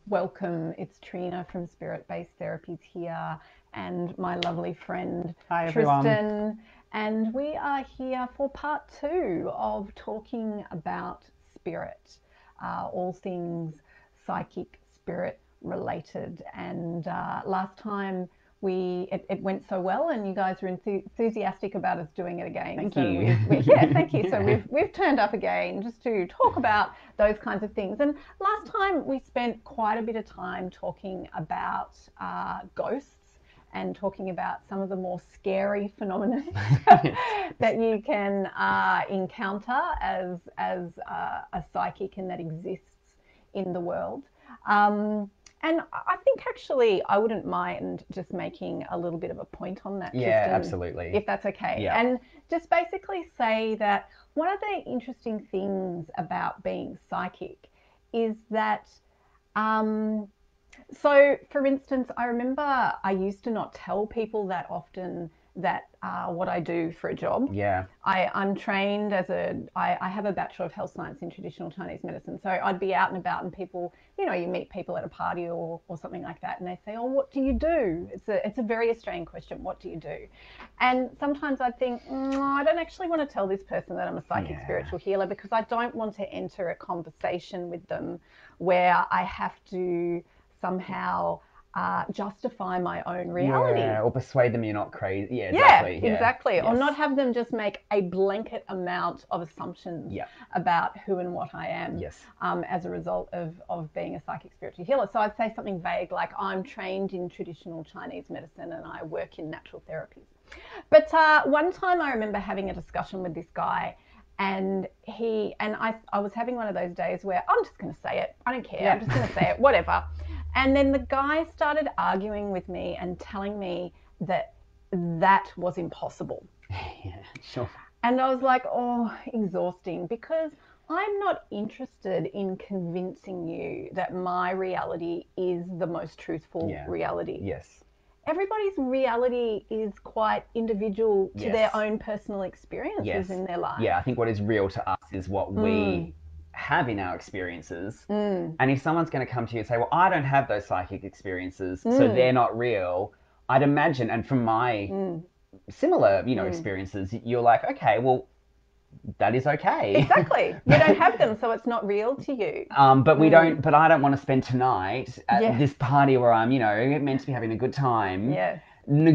Welcome. It's Trina from Spirit Based Therapies here, and my lovely friend Hi everyone. Tristan. And we are here for part two of talking about spirit, all things psychic, spirit related. And last time it went so well, and you guys were enthusiastic about us doing it again. Thank So you. yeah, thank you. So Yeah. we've turned up again just to talk about those kinds of things. And last time we spent quite a bit of time talking about ghosts and talking about some of the more scary phenomena Yes. that you can encounter as a psychic and that exists in the world. And I think actually I wouldn't mind just making a little bit of a point on that, Yeah, Tristan, absolutely. if that's okay. Yeah. And just basically say that one of the interesting things about being psychic is that um, so, for instance, I remember I used to not tell people that often that what I do for a job. Yeah. I'm trained I have a Bachelor of Health Science in Traditional Chinese Medicine. So I'd be out and about and people, you meet people at a party or something like that and they say, oh, what do you do? It's a very Australian question. What do you do? And sometimes I'd think, I don't actually want to tell this person that I'm a psychic Yeah. spiritual healer because I don't want to enter a conversation with them where I have to somehow justify my own reality. Yeah. Or persuade them you're not crazy. Yeah, Yeah, exactly. Yeah. exactly. Or Yes. not have them just make a blanket amount of assumptions Yeah. about who and what I am Yes. as a result of being a psychic spiritual healer. So I'd say something vague like, I'm trained in traditional Chinese medicine and I work in natural therapies. But one time I remember having a discussion with this guy, and I was having one of those days where I'm just going to say it. I don't care. I'm Yeah. just going to say it, whatever. And then the guy started arguing with me and telling me that that was impossible. Yeah. Sure. And I was like, oh, exhausting, because I'm not interested in convincing you that my reality is the most truthful Yeah. reality. Yes. Everybody's reality is quite individual to their Yes. own personal experiences Yes. in their life. Yeah. I think what is real to us is what we have in our experiences. Mm, And if someone's going to come to you and say, well, I don't have those psychic experiences, so mm, they're not real, I'd imagine, and from my mm, similar, mm. experiences, you're like, okay, well, that is okay. Exactly. You don't have them, so it's not real to you. But we Mm. don't. But I don't want to spend tonight at Yes. this party where I'm, meant to be having a good time, Yes.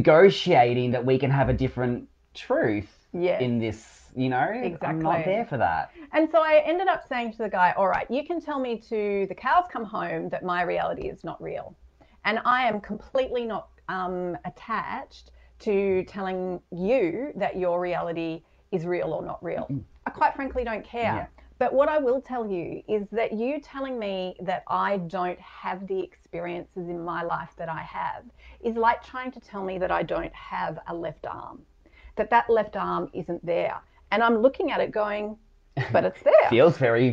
negotiating that we can have a different truth Yes. in this. I'm not Exactly. there for that. And so I ended up saying to the guy, all right, you can tell me to the cows come home that my reality is not real. And I am completely not attached to telling you that your reality is real or not real. I quite frankly don't care. Yeah. But what I will tell you is that you telling me that I don't have the experiences in my life that I have is like trying to tell me that I don't have a left arm, that left arm isn't there. And I'm looking at it going, but it's there. Feels very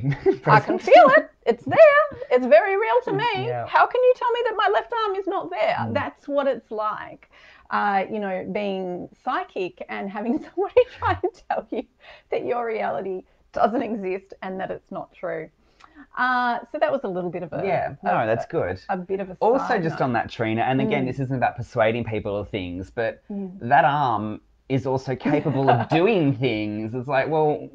I can present. feel it. It's there. It's very real to me. Yeah. How can you tell me that my left arm is not there? That's what it's like, being psychic and having somebody try to tell you that your reality doesn't exist and that it's not true. So that was a little bit of Yeah. No, that's good. a bit of a Also, side just note. on that, Trina, and again, Mm. this isn't about persuading people of things, but Mm. that arm is also capable of doing things. It's like, well,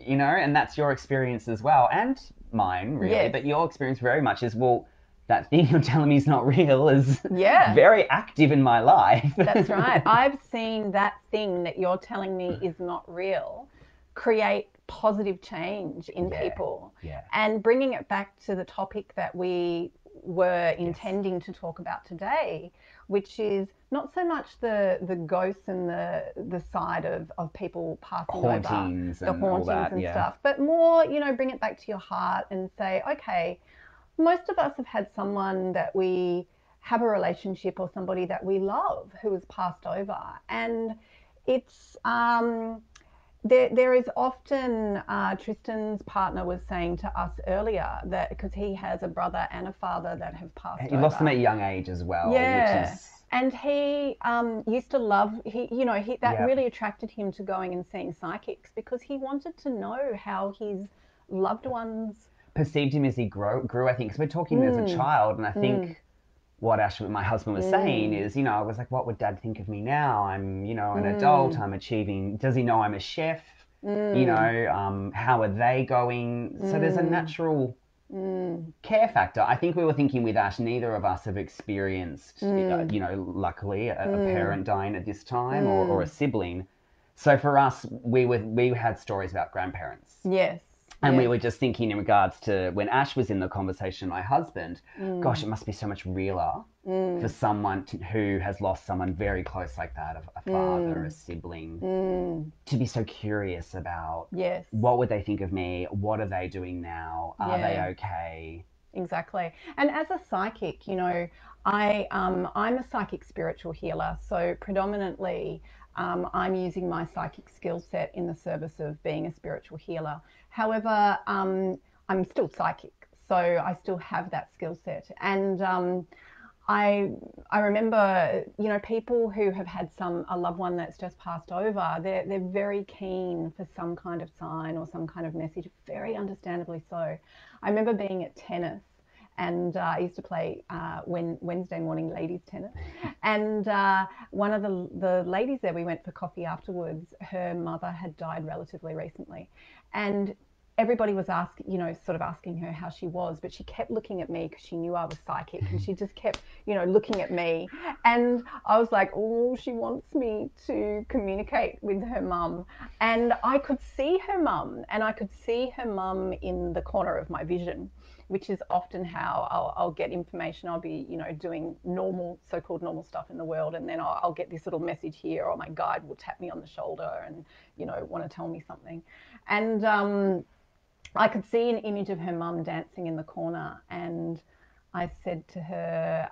and that's your experience as well, and mine, really, Yes. but your experience very much is, well, that thing you're telling me is not real is Yeah. very active in my life. That's right. I've seen that thing that you're telling me is not real create positive change in Yeah, people. yeah, And bringing it back to the topic that we were yes. intending to talk about today, which is not so much the ghosts and the side of people passing over, Hauntings the and all hauntings that, and yeah. stuff, but more, bring it back to your heart and say, okay, most of us have had someone that we have a relationship or somebody that we love who has passed over. And it's there is often Tristan's partner was saying to us earlier that because he has a brother and a father that have passed You lost them over. at a young age as well, which Yeah. is, And he used to love that yeah, really attracted him to going and seeing psychics because he wanted to know how his loved ones perceived him as he grew, I think, because we're talking as a child, and I think what Ash, my husband, was saying is, you know, I was like, what would Dad think of me now? I'm, you know, an adult. I'm achieving. Does he know I'm a chef? You know, how are they going? So there's a natural care factor. I think we were thinking with Ash, neither of us have experienced, you know, luckily a parent dying at this time or a sibling. So for us, we had stories about grandparents. Yes. And we were just thinking in regards to when Ash was in the conversation, my husband, gosh, it must be so much realer for someone who has lost someone very close like that, a father, a sibling, to be so curious about what would they think of me? What are they doing now? Are they okay? Exactly. And as a psychic, you know, I'm a psychic spiritual healer. So predominantly, I'm using my psychic skill set in the service of being a spiritual healer. However, I'm still psychic, so I still have that skill set. And I remember, you know, people who have had a loved one that's just passed over, they're very keen for some kind of sign or some kind of message, very understandably so. I remember being at tennis, and I used to play Wednesday morning ladies tennis, and one of the ladies there, we went for coffee afterwards. Her mother had died relatively recently, and everybody was sort of asking her how she was, but she kept looking at me because she knew I was psychic, and she just kept, you know, looking at me. And I was like, oh, she wants me to communicate with her mum. And I could see her mum, and I could see her mum in the corner of my vision, which is often how I'll get information. I'll be, you know, doing so-called normal stuff in the world, and then I'll get this little message here, or my guide will tap me on the shoulder and, you know, want to tell me something. And I could see an image of her mum dancing in the corner, and I said to her,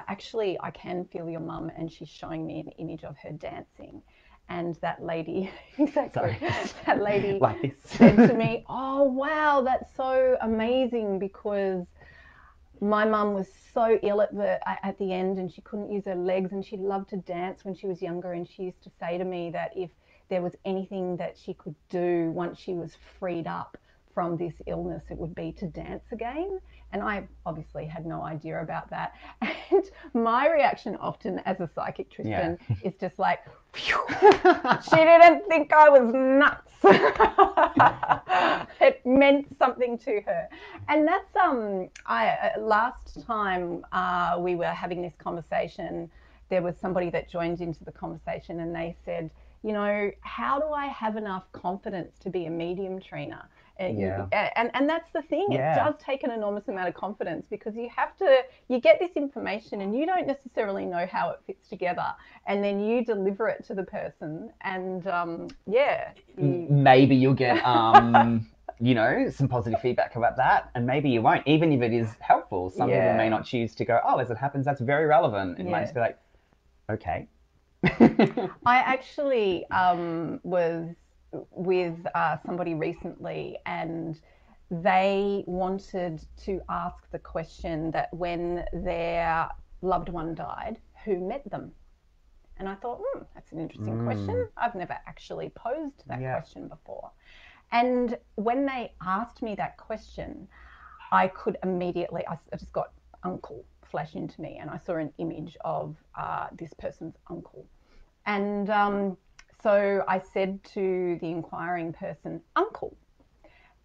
actually, I can feel your mum, and she's showing me an image of her dancing. And that lady, exactly, that lady like this. said to me, oh, wow, that's so amazing, because my mum was so ill at the end, and she couldn't use her legs, and she loved to dance when she was younger, and she used to say to me that if there was anything that she could do once she was freed up from this illness, it would be to dance again. And I obviously had no idea about that. And my reaction often as a psychic, Tristan, is just like, phew, she didn't think I was nuts. It meant something to her. And that's last time we were having this conversation, there was somebody that joined into the conversation, and they said, you know, how do I have enough confidence to be a medium, Trina? And that's the thing. It does take an enormous amount of confidence, because you get this information and you don't necessarily know how it fits together, and then you deliver it to the person, and maybe you'll get you know, some positive feedback about that, and maybe you won't, even if it is helpful. Some people may not choose to go, oh, as it happens, that's very relevant. It might just be like, okay. I actually was with somebody recently, and they wanted to ask the question that when their loved one died, who met them? And I thought, that's an interesting question. I've never actually posed that question before. And when they asked me that question, I could immediately, I just got uncle flash into me, and I saw an image of this person's uncle. And so I said to the inquiring person, uncle.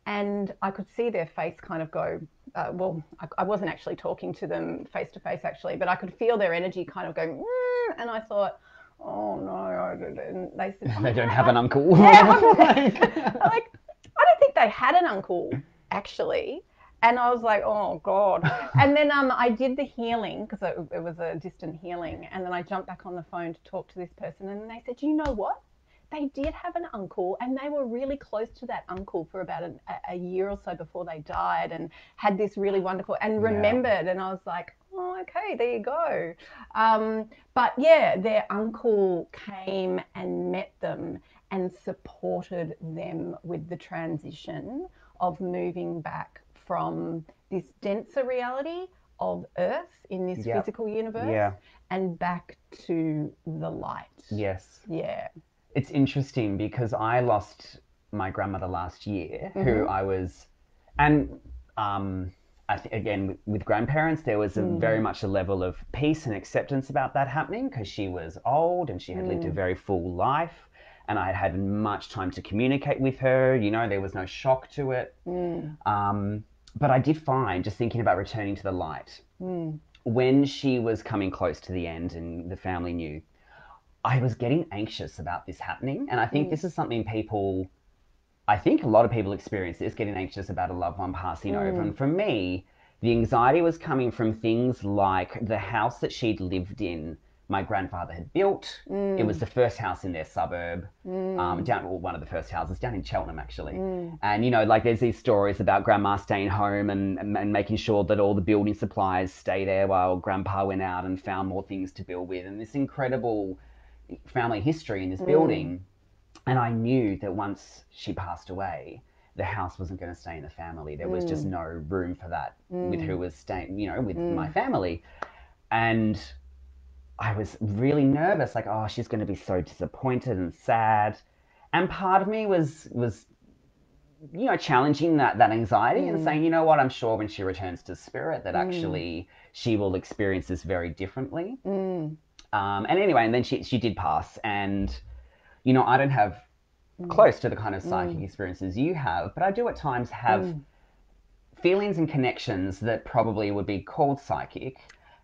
And I could see their face kind of go, I wasn't actually talking to them face to face, actually, but I could feel their energy kind of going, and I thought, oh no. And they said, they don't have an uncle. Yeah, I don't think they had an uncle, actually. And I was like, oh God. And then I did the healing, because it was a distant healing. And then I jumped back on the phone to talk to this person, and they said, you know what? They did have an uncle, and they were really close to that uncle for about a year or so before they died, and had this really wonderful, and remembered. And I was like, oh, okay, there you go. But yeah, their uncle came and met them and supported them with the transition of moving back from this denser reality of Earth in this physical universe and back to the light. Yes. Yeah. It's interesting, because I lost my grandmother last year, who I was, and again, with grandparents, there was very much a level of peace and acceptance about that happening because she was old and she had lived a very full life, and I had had much time to communicate with her. You know, there was no shock to it. But I did find, just thinking about returning to the light, when she was coming close to the end and the family knew, I was getting anxious about this happening. And I think this is something I think a lot of people experience this, getting anxious about a loved one passing over. And for me, the anxiety was coming from things like the house that she'd lived in, my grandfather had built. It was the first house in their suburb, one of the first houses down in Cheltenham, actually. And, you know, like there's these stories about grandma staying home and making sure that all the building supplies stay there while grandpa went out and found more things to build with. And this incredible family history in this building. And I knew that once she passed away, the house wasn't going to stay in the family. There was just no room for that with who was staying, you know, with my family. And I was really nervous, like, oh, she's going to be so disappointed and sad. And part of me was you know, challenging that anxiety and saying, you know what, I'm sure when she returns to spirit that actually she will experience this very differently. And anyway, and then she did pass. And, you know, I don't have close to the kind of psychic experiences you have, but I do at times have feelings and connections that probably would be called psychic.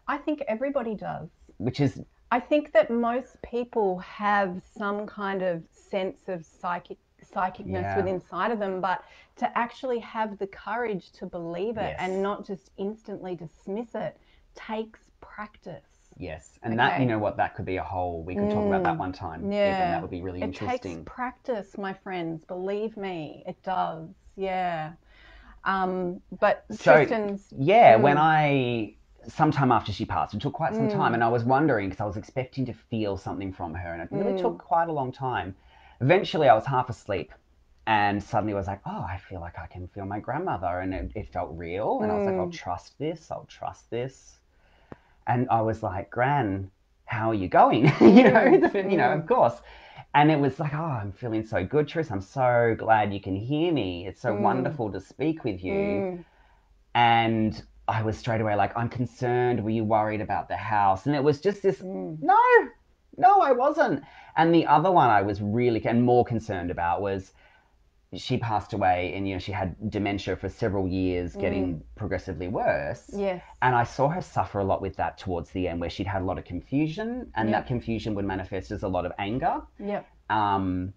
I think everybody does. Which is... I think that most people have some kind of sense of psychicness within inside of them, but to actually have the courage to believe it and not just instantly dismiss it takes practice. Yes, and that, you know what, that could be a whole, we could talk about that one time. Yeah. Even that would be really interesting. It takes practice, my friends, believe me, it does, yeah. But so, Tristan's... when sometime after she passed, it took quite some time, and I was wondering, because I was expecting to feel something from her, and it really took quite a long time. Eventually, I was half asleep, and suddenly I was like, oh, I feel like I can feel my grandmother, and it felt real, and I was like, I'll trust this. And I was like, Gran, how are you going? You know, of course. And it was like, oh, I'm feeling so good, Tris. I'm so glad you can hear me. It's so wonderful to speak with you. And I was straight away like, I'm concerned. Were you worried about the house? And it was just this, no, I wasn't. And the other one I was really more concerned about was she passed away, and, you know, she had dementia for several years, getting progressively worse. Yes. And I saw her suffer a lot with that towards the end, where she'd had a lot of confusion, and that confusion would manifest as a lot of anger. Yep. And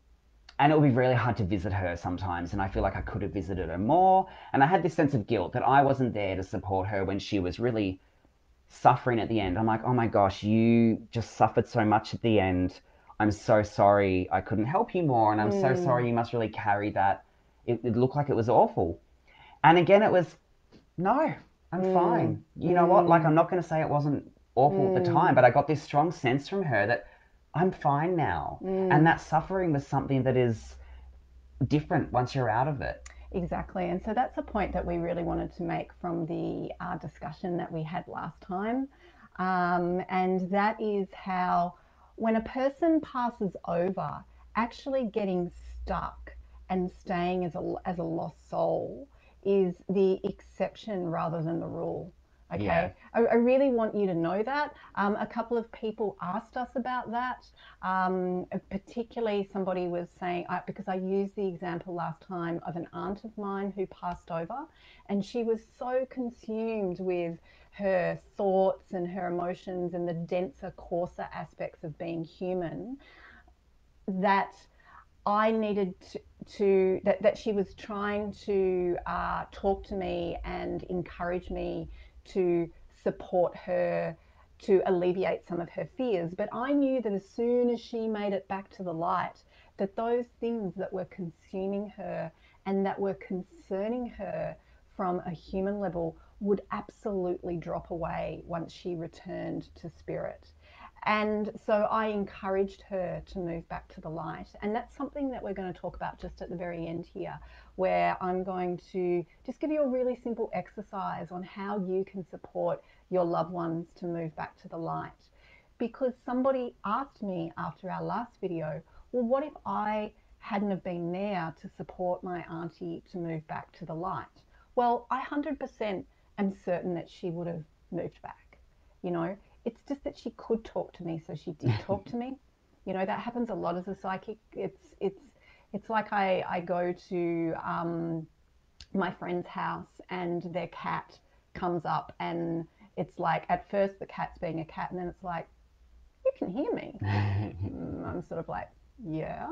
it would be really hard to visit her sometimes, and I feel like I could have visited her more. And I had this sense of guilt that I wasn't there to support her when she was really suffering at the end. I'm like, oh my gosh, you just suffered so much at the end. I'm so sorry I couldn't help you more, and I'm so sorry you must really carry that. It looked like it was awful. And again, it was, no, I'm fine. You know what? Like, I'm not going to say it wasn't awful at the time, but I got this strong sense from her that I'm fine now. And that suffering was something that is different once you're out of it. Exactly. And so that's a point that we really wanted to make from the discussion that we had last time. And that is how, when a person passes over, actually getting stuck and staying as a lost soul is the exception rather than the rule. Okay. Yeah. I really want you to know that. A couple of people asked us about that. Particularly somebody was saying, because I used the example last time of an aunt of mine who passed over, and she was so consumed with her thoughts and her emotions and the denser, coarser aspects of being human that I needed that she was trying to talk to me and encourage me to support her to alleviate some of her fears. But I knew that as soon as she made it back to the light, that those things that were consuming her and that were concerning her from a human level would absolutely drop away once she returned to spirit. And so I encouraged her to move back to the light. And that's something that we're going to talk about just at the very end here, where I'm going to just give you a really simple exercise on how you can support your loved ones to move back to the light. Because somebody asked me after our last video, well, what if I hadn't have been there to support my auntie to move back to the light? Well, I 100% am certain that she would have moved back. You know, it's just that she could talk to me, so she did talk to me. You know, that happens a lot as a psychic. It's like I go to my friend's house and their cat comes up, and it's like at first the cat's being a cat, and then it's like, you can hear me. I'm sort of like, yeah.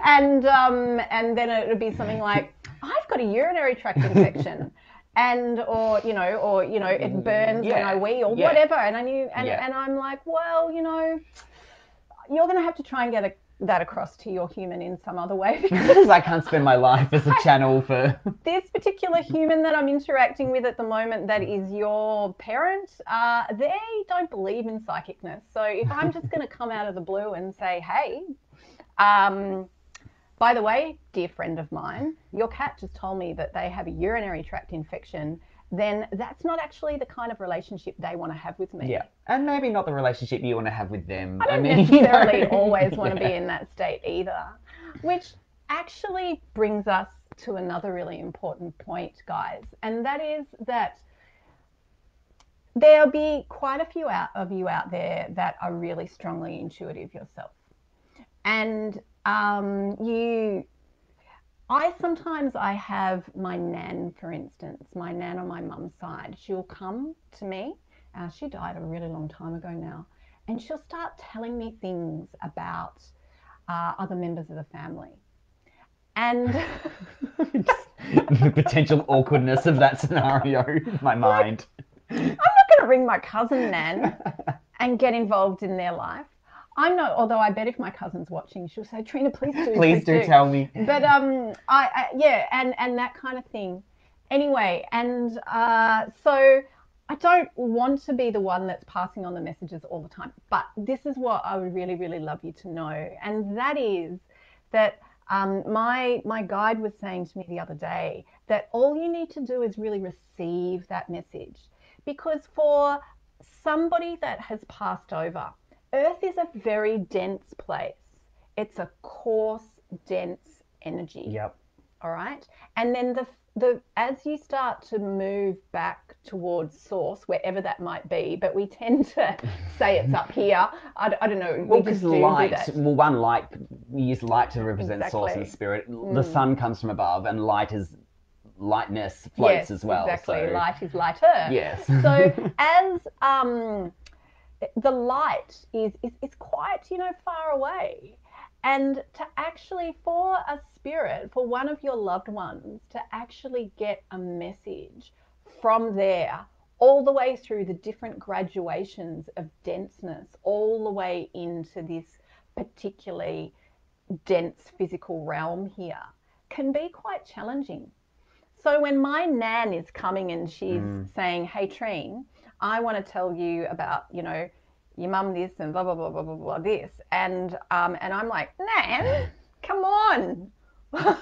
And then it would be something like, I've got a urinary tract infection. And or it burns when I wee or whatever, and I'm like, well, you're going to have to try and get that across to your human in some other way, because I can't spend my life as a channel for this particular human that I'm interacting with at the moment, that is your parent. They don't believe in psychicness. So if I'm just going to come out of the blue and say, hey, by the way, dear friend of mine, your cat just told me that they have a urinary tract infection, then that's not actually the kind of relationship they want to have with me. Yeah, and maybe not the relationship you want to have with them. I don't necessarily always want to be in that state either, which actually brings us to another really important point, guys, and that is that there'll be quite a few of you out there that are really strongly intuitive yourself. And I have my nan, for instance, my nan on my mum's side. She'll come to me. She died a really long time ago now. And she'll start telling me things about other members of the family. And the potential awkwardness of that scenario in my mind. I'm not going to ring my cousin Nan and get involved in their life. Although I bet if my cousin's watching, she'll say, Trina, please do. Please do tell me. But and that kind of thing. Anyway, and so I don't want to be the one that's passing on the messages all the time. But this is what I would really, really love you to know. And that is that my guide was saying to me the other day that all you need to do is really receive that message. Because for somebody that has passed over, Earth is a very dense place. It's a coarse, dense energy. Yep. All right. And then the as you start to move back towards source, wherever that might be, but we tend to say it's up here. I don't know. Well, because light. Well, we use light to represent source and spirit. The sun comes from above, and lightness floats as well. Exactly. So. Light is lighter. Yes. So as the light is quite, far away. And to actually, for a spirit, for one of your loved ones, to actually get a message from there, all the way through the different graduations of denseness, all the way into this particularly dense physical realm here, can be quite challenging. So when my nan is coming and she's saying, hey, Trine, I want to tell you about, your mum this and blah, blah, blah, blah, blah, blah, this. And I'm like, Nan, come on.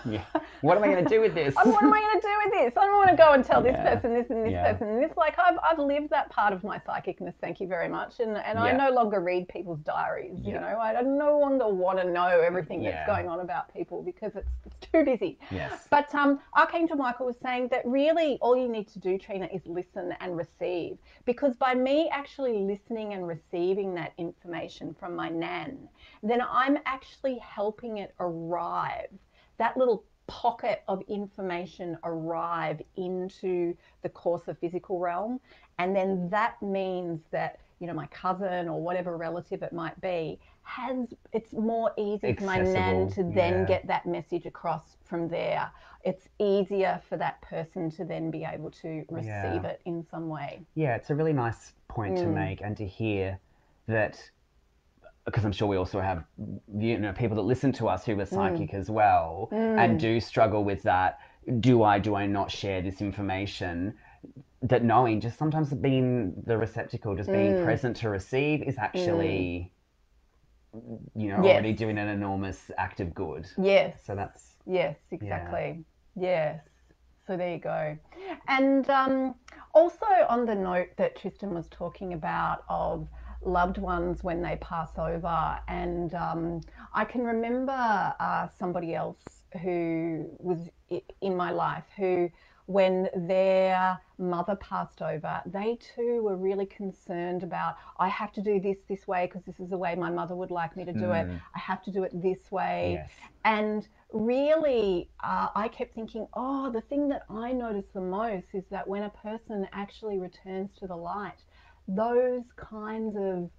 Yeah. What am I going to do with this? What am I going to do with this? I don't want to go and tell this person this and this person and this. Like, I've lived that part of my psychicness, thank you very much. And I no longer read people's diaries, I no longer want to know everything that's going on about people because it's too busy. Yes. But Archangel Michael was saying that really all you need to do, Trina, is listen and receive. Because by me actually listening and receiving that information from my nan, then I'm actually helping it arrive. That little pocket of information arrive into the course of physical realm. And then that means that, my cousin or whatever relative it might be, it's more easy for my nan to then get that message across from there. It's easier for that person to then be able to receive it in some way. Yeah, it's a really nice point to make and to hear that. Because I'm sure we also have, people that listen to us who are psychic as well and do struggle with that. Do I not share this information? That knowing, just sometimes being the receptacle, just being present to receive is actually, already doing an enormous act of good. Yes. So that's... Yes, exactly. Yeah. Yes. So there you go. And also on the note that Tristan was talking about of loved ones when they pass over, and I can remember somebody else who was in my life who when their mother passed over, they too were really concerned about, I have to do this way because this is the way my mother would like me to do it. I have to do it this way. Yes. And really, I kept thinking, the thing that I notice the most is that when a person actually returns to the light, those kinds of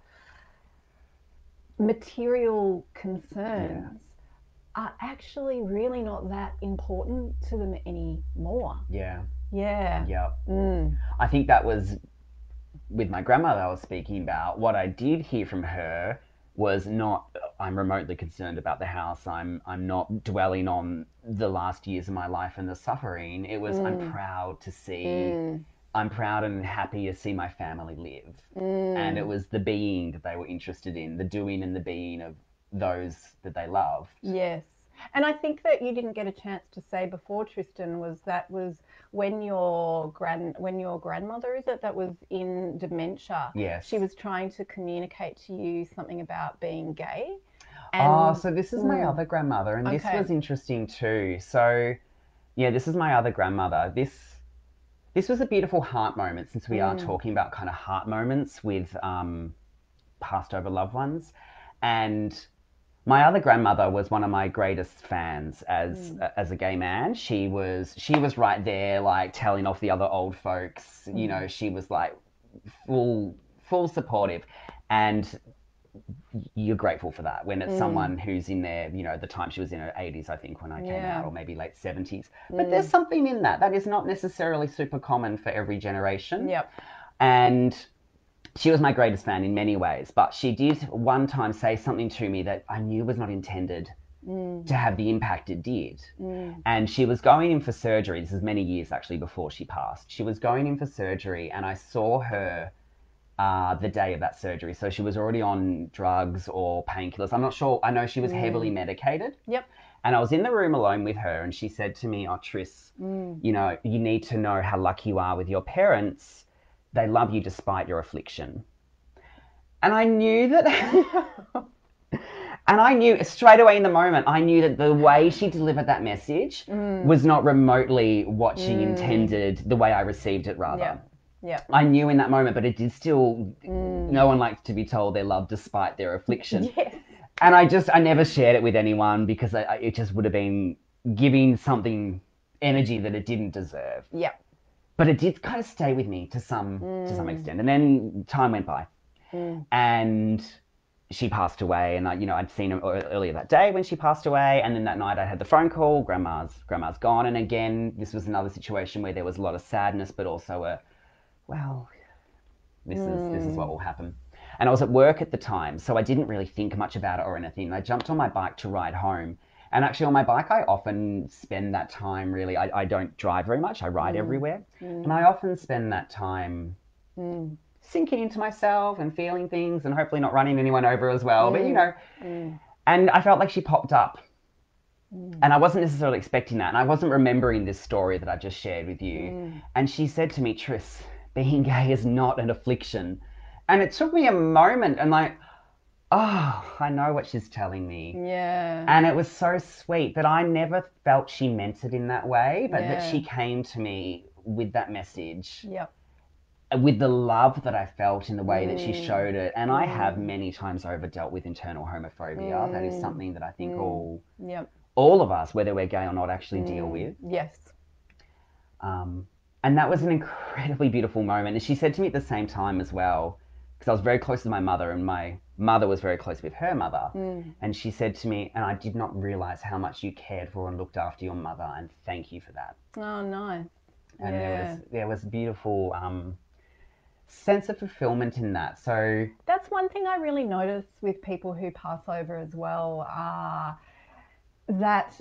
material concerns are actually really not that important to them anymore. Yeah. Yeah. I think that was with my grandmother I was speaking about. What I did hear from her was not, I'm remotely concerned about the house. I'm not dwelling on the last years of my life and the suffering. It was, I'm proud to see, I'm proud and happy to see my family live. And it was the being that they were interested in, the doing and the being of those that they loved. Yes. And I think that you didn't get a chance to say before, Tristan, was when your grandmother, is it, that was in dementia? Yes. She was trying to communicate to you something about being gay. So this is my other grandmother, and this was interesting too. So, yeah, this is my other grandmother. This was a beautiful heart moment, since we are talking about kind of heart moments with passed over loved ones. And my other grandmother was one of my greatest fans as a gay man. She was right there, like telling off the other old folks. You know, she was like full supportive, and you're grateful for that when it's someone who's in their, you know, the time she was in her 80s, I think, when I came out, or maybe late 70s. But there's something in that is not necessarily super common for every generation. Yep. And she was my greatest fan in many ways, but she did one time say something to me that I knew was not intended to have the impact it did. And she was going in for surgery. This is many years actually before she passed. She was going in for surgery, and I saw her the day of that surgery. So she was already on drugs or painkillers. I'm not sure. I know she was heavily medicated. Yep. And I was in the room alone with her, and she said to me, "Oh, Tris, you know, you need to know how lucky you are with your parents. They love you despite your affliction." And I knew that, and I knew straight away in the moment, I knew that the way she delivered that message was not remotely what she intended, the way I received it, rather. Yep. Yeah. I knew in that moment, but it did still, no one likes to be told they're loved despite their affliction. Yes. And I never shared it with anyone because it just would have been giving something energy that it didn't deserve. Yep. But it did kind of stay with me to some extent. And then time went by, and she passed away. And I'd seen her earlier that day when she passed away, and then that night I had the phone call. Grandma's gone. And again, this was another situation where there was a lot of sadness, but also this is what will happen. And I was at work at the time, so I didn't really think much about it or anything. I jumped on my bike to ride home. And actually on my bike, I often spend that time really, I don't drive very much. I ride everywhere. And I often spend that time sinking into myself and feeling things, and hopefully not running anyone over as well. But, and I felt like she popped up. And I wasn't necessarily expecting that. And I wasn't remembering this story that I just shared with you. And she said to me, "Tris, being gay is not an affliction." And it took me a moment, and like, oh, I know what she's telling me. Yeah. And it was so sweet that I never felt she meant it in that way, but that she came to me with that message. Yep. With the love that I felt in the way that she showed it. And I have many times over dealt with internal homophobia. That is something that I think all of us, whether we're gay or not, actually deal with. Yes. And that was an incredibly beautiful moment. And she said to me at the same time as well, because I was very close to my mother, and my mother was very close with her mother. And she said to me, "And I did not realize how much you cared for and looked after your mother, and thank you for that." Oh, nice. And there was a beautiful sense of fulfillment in that. So that's one thing I really notice with people who pass over as well, that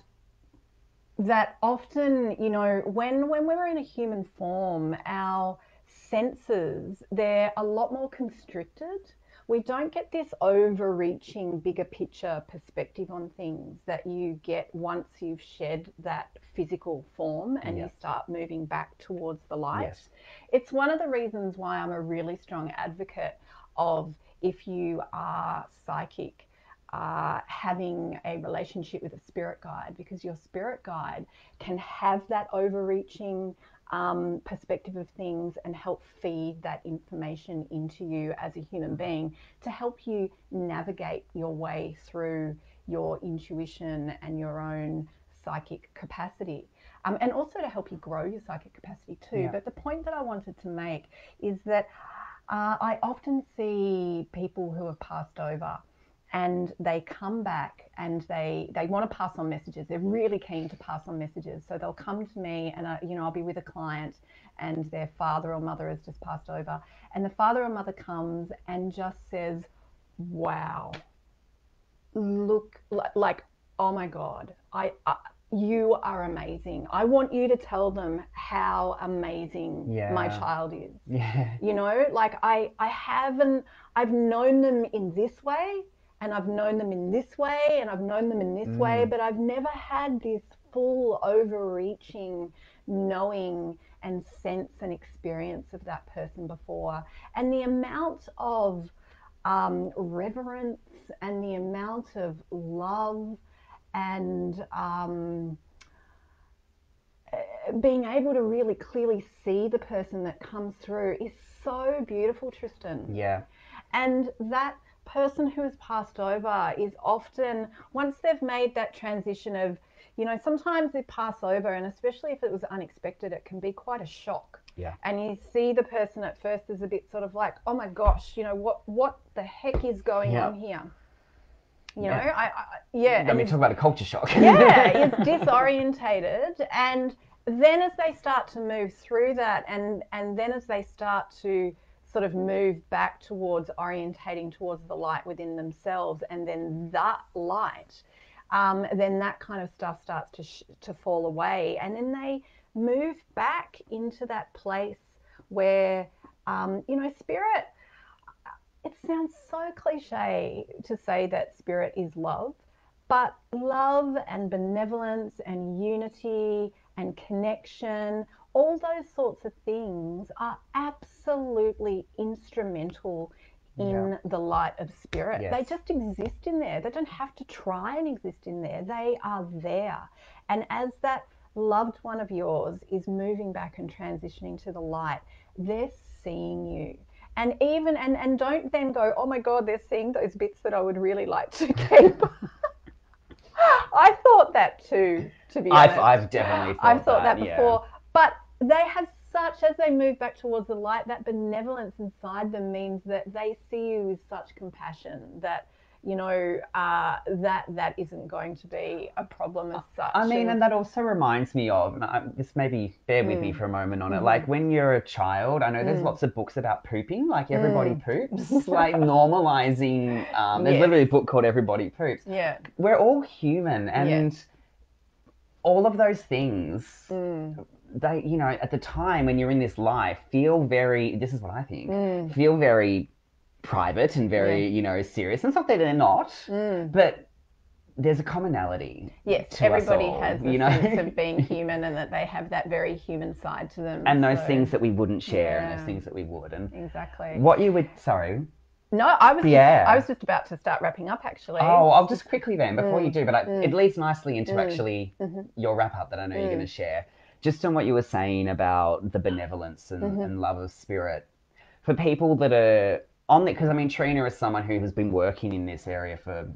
often, when we're in a human form, our senses, they're a lot more constricted. We don't get this overreaching, bigger picture perspective on things that you get once you've shed that physical form and you start moving back towards the light. Yes. It's one of the reasons why I'm a really strong advocate of, if you are psychic, having a relationship with a spirit guide, because your spirit guide can have that overreaching perspective of things and help feed that information into you as a human being to help you navigate your way through your intuition and your own psychic capacity. And also to help you grow your psychic capacity too. But the point that I wanted to make is that I often see people who have passed over and they come back and they want to pass on messages. They're really keen to pass on messages. So they'll come to me and I'll be with a client and their father or mother has just passed over. And the father or mother comes and just says, wow, look, like, oh my God, you are amazing. I want you to tell them how amazing my child is. Yeah. You know, like I've known them in this way, and I've known them in this way, and I've known them in this way, but I've never had this full overreaching knowing and sense and experience of that person before. And the amount of reverence and the amount of love and being able to really clearly see the person that comes through is so beautiful, Tristan. Yeah. And that person who has passed over is often, once they've made that transition of, sometimes they pass over, and especially if it was unexpected, it can be quite a shock. Yeah. And you see the person at first as a bit sort of like, oh my gosh, what the heck is going on here? I mean, talk about a culture shock. It's disorientated, and then as they start to move through that, and then as they start to sort of move back towards orientating towards the light within themselves, and then that light, then that kind of stuff starts to fall away, and then they move back into that place where, spirit. It sounds so cliche to say that spirit is love, but love and benevolence and unity and connection, all those sorts of things are absolutely instrumental in the light of spirit. They just exist in there. They don't have to try and exist in there. They are there. And as that loved one of yours is moving back and transitioning to the light, they're seeing you. And even, and don't then go, oh my God, they're seeing those bits that I would really like to keep. I thought that too, to be honest. I've definitely thought that before. But they have such, as they move back towards the light, that benevolence inside them means that they see you with such compassion that, that isn't going to be a problem as such. I mean, and that also reminds me of, this maybe bear with me for a moment on it, like when you're a child, I know there's lots of books about pooping, like everybody poops, like normalizing, there's literally a book called Everybody Poops. Yeah. We're all human, and all of those things, they, at the time when you're in this life, feel very, this is what I think, feel very private and very, serious. And it's not that they're not, but there's a commonality. Yes, to everybody us all, has a sense of being human, and that they have that very human side to them. And those things that we wouldn't share, and those things that we would. And exactly. What you would, sorry. No, I was just about to start wrapping up, actually. Oh, I'll just quickly then, before you do, but it leads nicely into actually your wrap up that I know you're going to share. Just on what you were saying about the benevolence and love of spirit. For people that are on it, because I mean, Trina is someone who has been working in this area for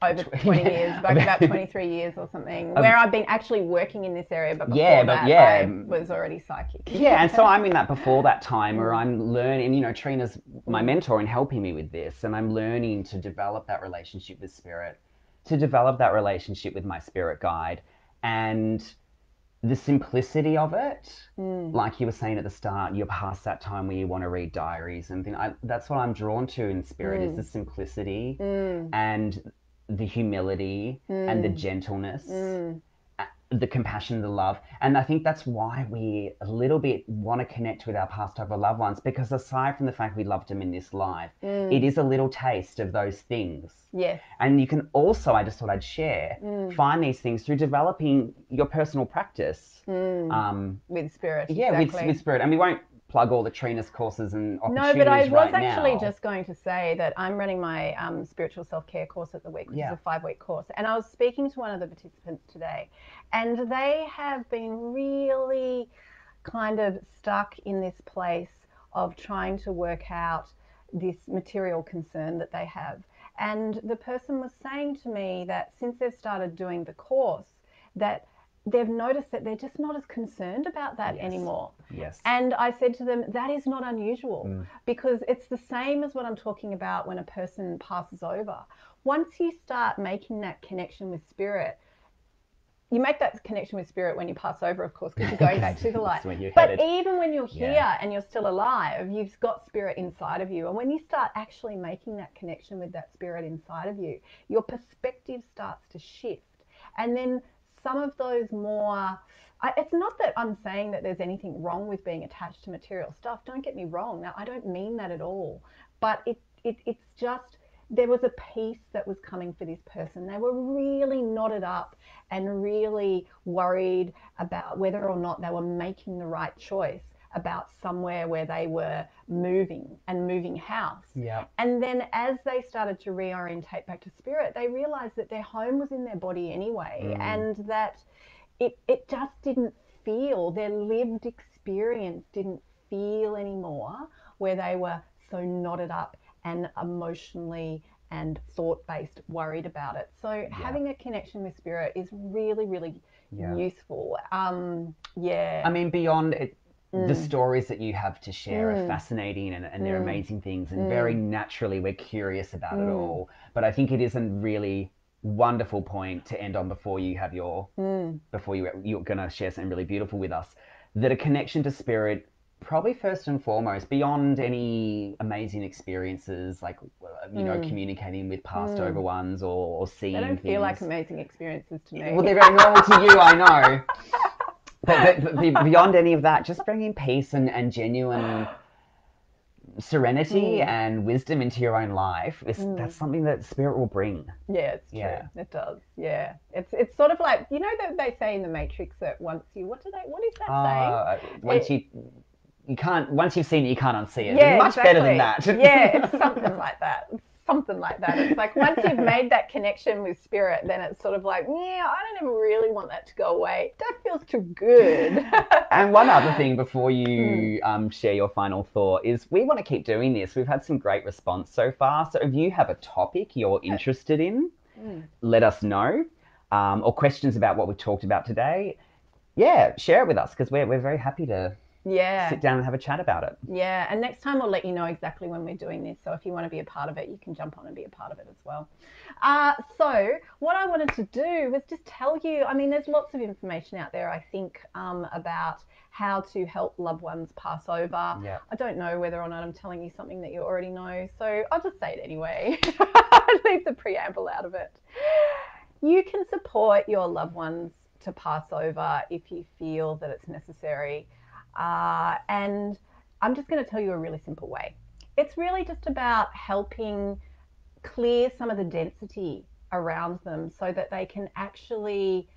over 20 years, like about 23 years or something, where I've been actually working in this area, but before I was already psychic. Yeah, and so I'm in that before that time where I'm learning, Trina's my mentor in helping me with this, and I'm learning to develop that relationship with spirit, to develop that relationship with my spirit guide, and the simplicity of it, like you were saying at the start, you're past that time where you want to read diaries and things. That's what I'm drawn to in spirit, is the simplicity and the humility and the gentleness, the compassion, the love. And I think that's why we a little bit want to connect with our past over loved ones, because aside from the fact we loved them in this life, it is a little taste of those things. Yes. And you can also, I just thought I'd share, find these things through developing your personal practice. With spirit. Yeah, exactly. with spirit. And we won't plug all the trainers courses and No, opportunities but I was right actually now. just going to say that I'm running my spiritual self-care course at the week, which Yeah. is a 5-week course. And I was speaking to one of the participants today, and they have been really kind of stuck in this place of trying to work out this material concern that they have. And the person was saying to me that since they've started doing the course, that they've noticed that they're just not as concerned about that anymore. Yes. And I said to them, that is not unusual because it's the same as what I'm talking about when a person passes over. Once you start making that connection with spirit, you make that connection with spirit when you pass over, of course, because you're going back to the light. But even when you're here and you're still alive, you've got spirit inside of you. And when you start actually making that connection with that spirit inside of you, your perspective starts to shift. And then some of those more, it's not that I'm saying that there's anything wrong with being attached to material stuff. Don't get me wrong. Now, I don't mean that at all. But it's just, there was a peace that was coming for this person. They were really knotted up and really worried about whether or not they were making the right choice about somewhere where they were moving and moving house. Yeah. And then as they started to reorientate back to spirit, they realized that their home was in their body anyway, and that it just didn't feel, their lived experience didn't feel anymore where they were so knotted up and emotionally and thought-based worried about it. So having a connection with spirit is really, really useful. I mean, beyond it, the stories that you have to share are fascinating and they're amazing things, and very naturally we're curious about it all. But I think it is a really wonderful point to end on before you have your before you're going to share something really beautiful with us, that a connection to spirit, probably first and foremost, beyond any amazing experiences like communicating with past over ones or seeing they don't things. feel like amazing experiences to me. Well, they're very normal to you, I know. But beyond any of that, just bringing peace and genuine serenity and wisdom into your own life, that's something that spirit will bring. Yeah, it's true. It does. Yeah, it's sort of like, you know that they say in the Matrix that what is that saying? Once you've seen it, you can't unsee it. Yeah, Much exactly. better than that. Yeah, it's something like that. Something like that. It's like once you've made that connection with spirit, then it's sort of like, yeah, I don't ever really want that to go away. That feels too good. And one other thing before you share your final thought is we want to keep doing this. We've had some great response so far. So if you have a topic you're interested in, let us know. Or questions about what we talked about today, share it with us, because we're very happy to sit down and have a chat about it. Yeah, and next time we'll let you know exactly when we're doing this. So if you want to be a part of it, you can jump on and be a part of it as well. So what I wanted to do was just tell you, I mean, there's lots of information out there, I think, about how to help loved ones pass over. Yeah. I don't know whether or not I'm telling you something that you already know, so I'll just say it anyway. Leave the preamble out of it. You can support your loved ones to pass over if you feel that it's necessary. And I'm just going to tell you a really simple way. It's really just about helping clear some of the density around them so that they can actually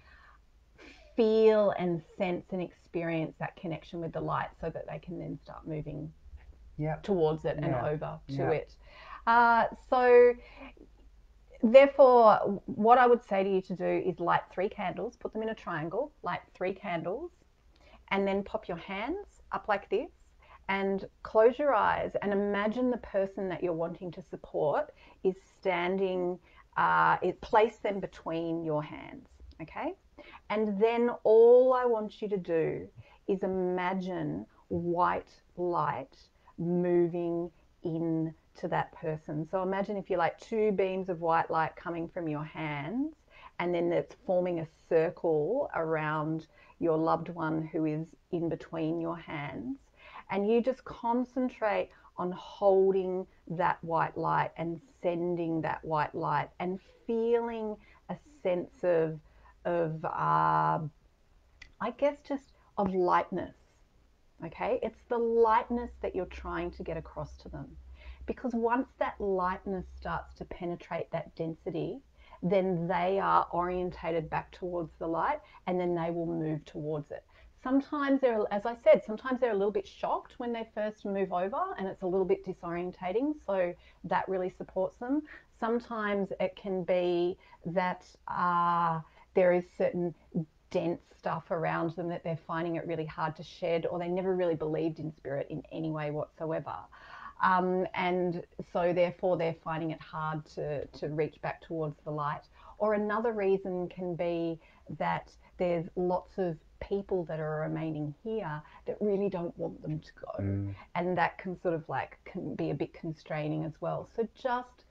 feel and sense and experience that connection with the light, so that they can then start moving towards it and over to it. So therefore, what I would say to you to do is light 3 candles, put them in a triangle, light 3 candles, and then pop your hands up like this and close your eyes and imagine the person that you're wanting to support is standing, place them between your hands, okay? And then all I want you to do is imagine white light moving in to that person. So imagine, if you like, 2 beams of white light coming from your hands, and then it's forming a circle around your loved one who is in between your hands. And you just concentrate on holding that white light and sending that white light and feeling a sense of I guess just of lightness. Okay, it's the lightness that you're trying to get across to them, because once that lightness starts to penetrate that density, then they are orientated back towards the light, and then they will move towards it. sometimes they're, as I said, sometimes they're a little bit shocked when they first move over and it's a little bit disorientating. So that really supports them. Sometimes it can be that there is certain dense stuff around them that they're finding it really hard to shed, or they never really believed in spirit in any way whatsoever. And so therefore they're finding it hard to reach back towards the light. Or another reason can be that there's lots of people that are remaining here that really don't want them to go. And that can sort of like can be a bit constraining as well. So just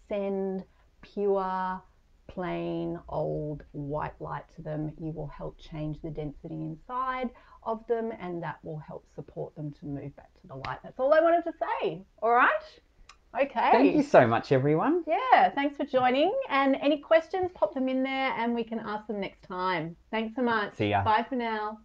send pure, plain old white light to them. You will help change the density inside of them, and that will help support them to move back to the light. That's all I wanted to say. All right. Okay. Thank you so much, everyone. Yeah, thanks for joining. And any questions, pop them in there and we can ask them next time. Thanks so much. See ya. Bye for now.